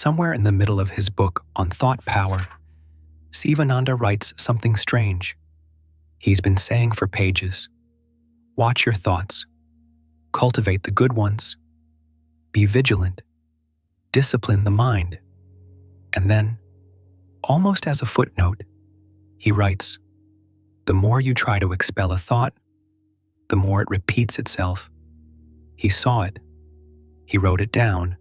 Somewhere in the middle of his book on Thought-Power, Sivananda writes something strange. He's been saying for pages, watch your thoughts, cultivate the good ones, be vigilant, discipline the mind. And then, almost as a footnote, he writes, the more you try to expel a thought, the more it repeats itself. He saw it, he wrote it down,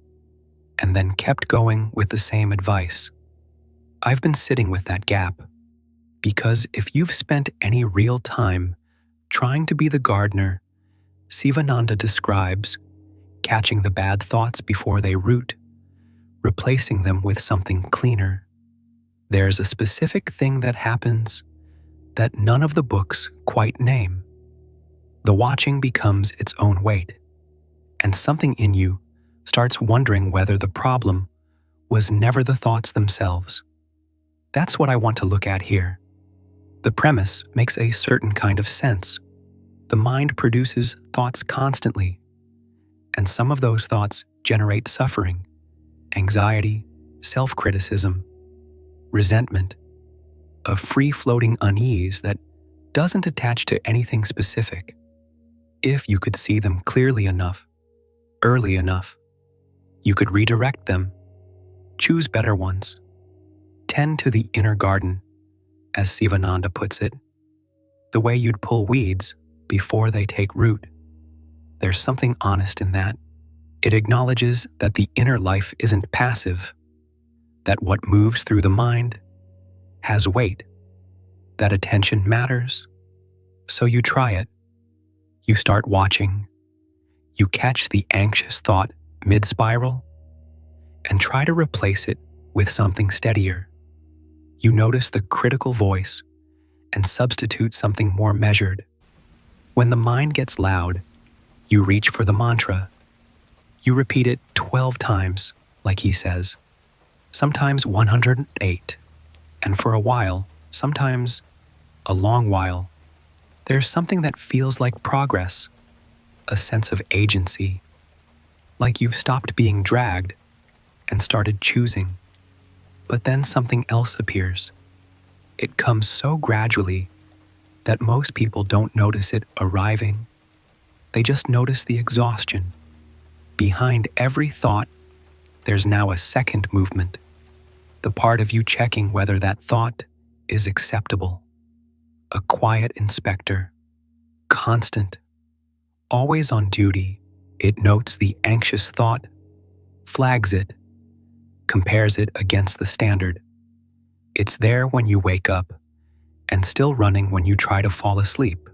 and then kept going with the same advice. I've been sitting with that gap, because if you've spent any real time trying to be the gardener Sivananda describes, catching the bad thoughts before they root, replacing them with something cleaner, there's a specific thing that happens that none of the books quite name. The watching becomes its own weight, and something in you starts wondering whether the problem was never the thoughts themselves. That's what I want to look at here. The premise makes a certain kind of sense. The mind produces thoughts constantly, and some of those thoughts generate suffering, anxiety, self-criticism, resentment, a free-floating unease that doesn't attach to anything specific. If you could see them clearly enough, early enough, you could redirect them, choose better ones, tend to the inner garden, as Sivananda puts it, the way you'd pull weeds before they take root. There's something honest in that. It acknowledges that the inner life isn't passive, that what moves through the mind has weight, that attention matters. So you try it. You start watching. You catch the anxious thought mid-spiral and try to replace it with something steadier. You notice the critical voice and substitute something more measured. When the mind gets loud, you reach for the mantra. You repeat it 12 times, like he says, sometimes 108, and for a while, sometimes a long while, there's something that feels like progress, a sense of agency, like you've stopped being dragged and started choosing. But then something else appears. It comes so gradually that most people don't notice it arriving. They just notice the exhaustion. Behind every thought, there's now a second movement, the part of you checking whether that thought is acceptable. A quiet inspector, constant, always on duty. It notes the anxious thought, flags it, compares it against the standard. It's there when you wake up, and still running when you try to fall asleep.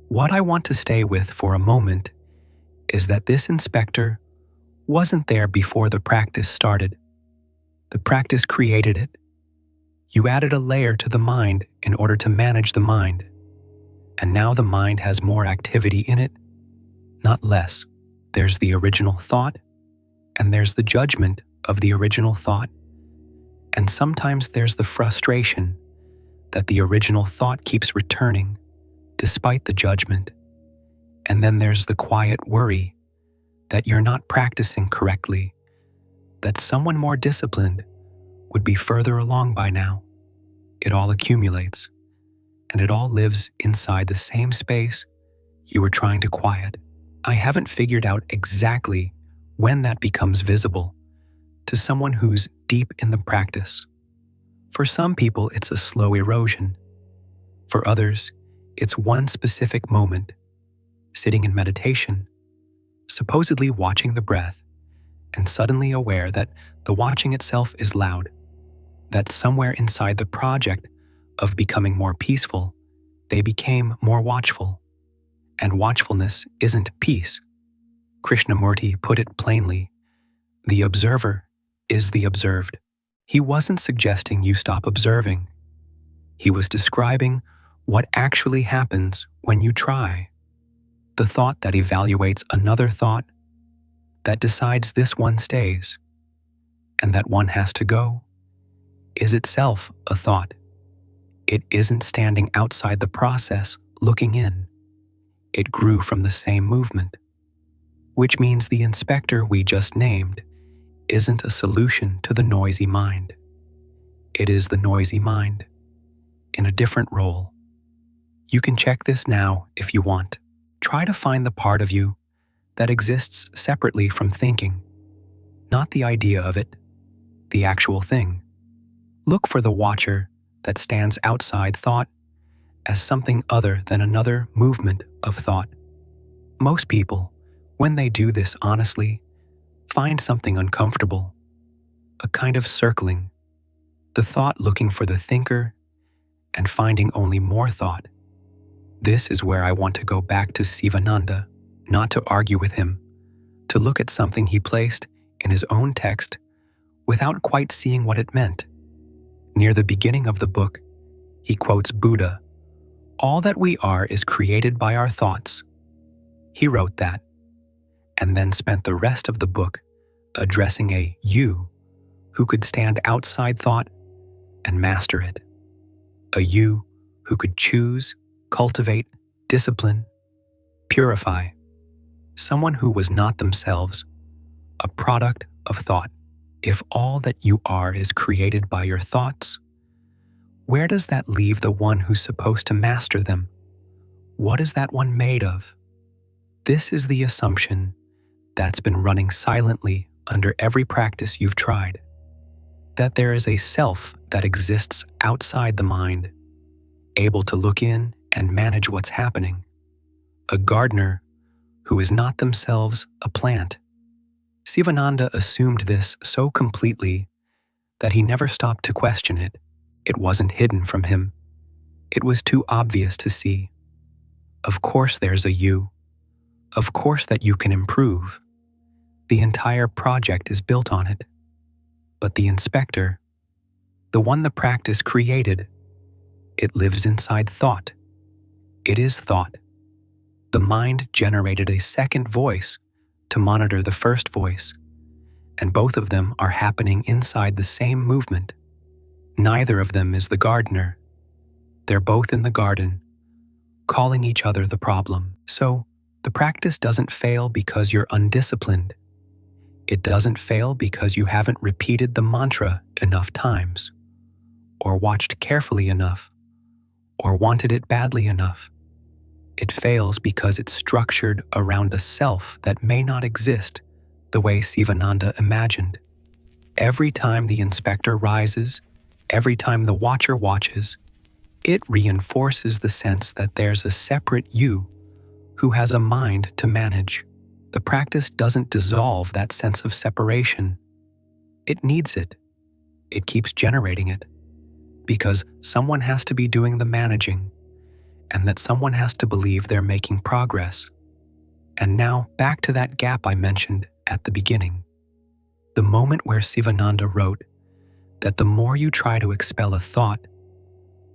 What I want to stay with for a moment is that this inspector wasn't there before the practice started. The practice created it. You added a layer to the mind in order to manage the mind. And now the mind has more activity in it, not less. There's the original thought, and there's the judgment of the original thought. And sometimes there's the frustration that the original thought keeps returning despite the judgment. And then there's the quiet worry that you're not practicing correctly, that someone more disciplined would be further along by now. It all accumulates, and it all lives inside the same space you were trying to quiet. I haven't figured out exactly when that becomes visible to someone who's deep in the practice. For some people, it's a slow erosion. For others, it's one specific moment, sitting in meditation, supposedly watching the breath, and suddenly aware that the watching itself is loud, that somewhere inside the project of becoming more peaceful, they became more watchful. And watchfulness isn't peace. Krishnamurti put it plainly, the observer is the observed. He wasn't suggesting you stop observing. He was describing what actually happens when you try. The thought that evaluates another thought, that decides this one stays, and that one has to go, is itself a thought. It isn't standing outside the process, looking in. It grew from the same movement, which means the inspector we just named isn't a solution to the noisy mind. It is the noisy mind in a different role. You can check this now if you want. Try to find the part of you that exists separately from thinking, not the idea of it, the actual thing. Look for the watcher that stands outside thought as something other than another movement of thought. Most people, when they do this honestly, find something uncomfortable, a kind of circling, the thought looking for the thinker and finding only more thought. This is where I want to go back to Sivananda, not to argue with him, to look at something he placed in his own text without quite seeing what it meant. Near the beginning of the book, he quotes Buddha, "All that we are is created by our thoughts." He wrote that, and then spent the rest of the book addressing a you who could stand outside thought and master it. A you who could choose, cultivate, discipline, purify. Someone who was not themselves, a product of thought. If all that you are is created by your thoughts, where does that leave the one who's supposed to master them? What is that one made of? This is the assumption that's been running silently under every practice you've tried, that there is a self that exists outside the mind, able to look in and manage what's happening, a gardener who is not themselves a plant. Sivananda assumed this so completely that he never stopped to question it. It wasn't hidden from him. It was too obvious to see. Of course there's a you. Of course that you can improve. The entire project is built on it. But the inspector, the one the practice created, it lives inside thought. It is thought. The mind generated a second voice to monitor the first voice, and both of them are happening inside the same movement. Neither of them is the gardener. They're both in the garden, calling each other the problem. So, the practice doesn't fail because you're undisciplined. It doesn't fail because you haven't repeated the mantra enough times, or watched carefully enough, or wanted it badly enough. It fails because it's structured around a self that may not exist the way Sivananda imagined. Every time the inspector rises, every time the watcher watches, it reinforces the sense that there's a separate you who has a mind to manage. The practice doesn't dissolve that sense of separation. It needs it. It keeps generating it, because someone has to be doing the managing, and that someone has to believe they're making progress. And now, back to that gap I mentioned at the beginning. The moment where Sivananda wrote that the more you try to expel a thought,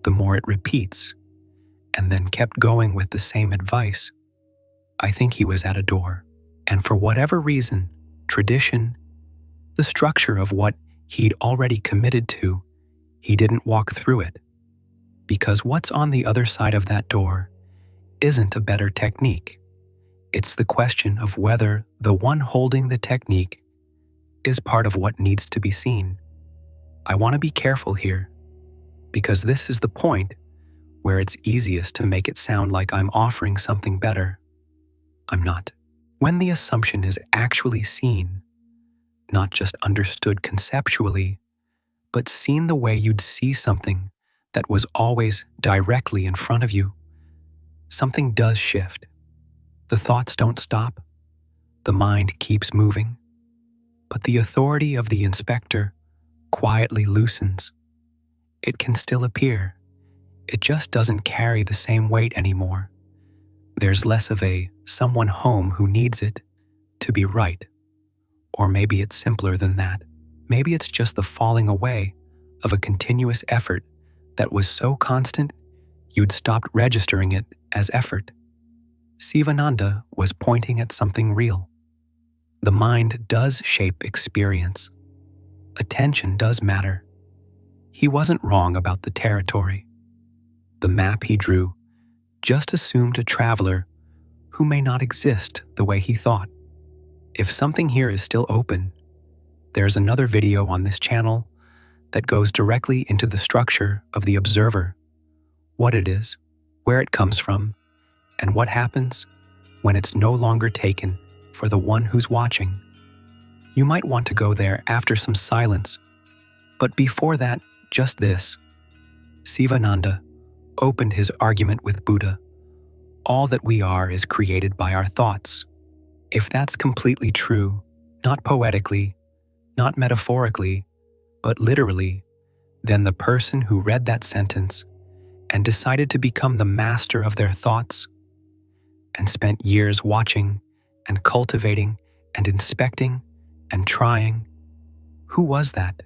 the more it repeats, and then kept going with the same advice. I think he was at a door, and for whatever reason, tradition, the structure of what he'd already committed to, he didn't walk through it. Because what's on the other side of that door isn't a better technique. It's the question of whether the one holding the technique is part of what needs to be seen. I want to be careful here, because this is the point where it's easiest to make it sound like I'm offering something better. I'm not. When the assumption is actually seen, not just understood conceptually, but seen the way you'd see something that was always directly in front of you, something does shift. The thoughts don't stop. The mind keeps moving. But the authority of the inspector quietly loosens. It can still appear. It just doesn't carry the same weight anymore. There's less of a someone home who needs it to be right. Or maybe it's simpler than that. Maybe it's just the falling away of a continuous effort that was so constant you'd stopped registering it as effort. Sivananda was pointing at something real. The mind does shape experience. Attention does matter. He wasn't wrong about the territory. The map he drew just assumed a traveler who may not exist the way he thought. If something here is still open, There's another video on this channel that goes directly into the structure of the observer, what it is, where it comes from, and what happens when it's no longer taken for the one who's watching. You might want to go there after some silence, but before that, just this. Sivananda opened his argument with Buddha. All that we are is created by our thoughts. If that's completely true, not poetically, not metaphorically, but literally, then the person who read that sentence and decided to become the master of their thoughts and spent years watching and cultivating and inspecting and trying, who was that?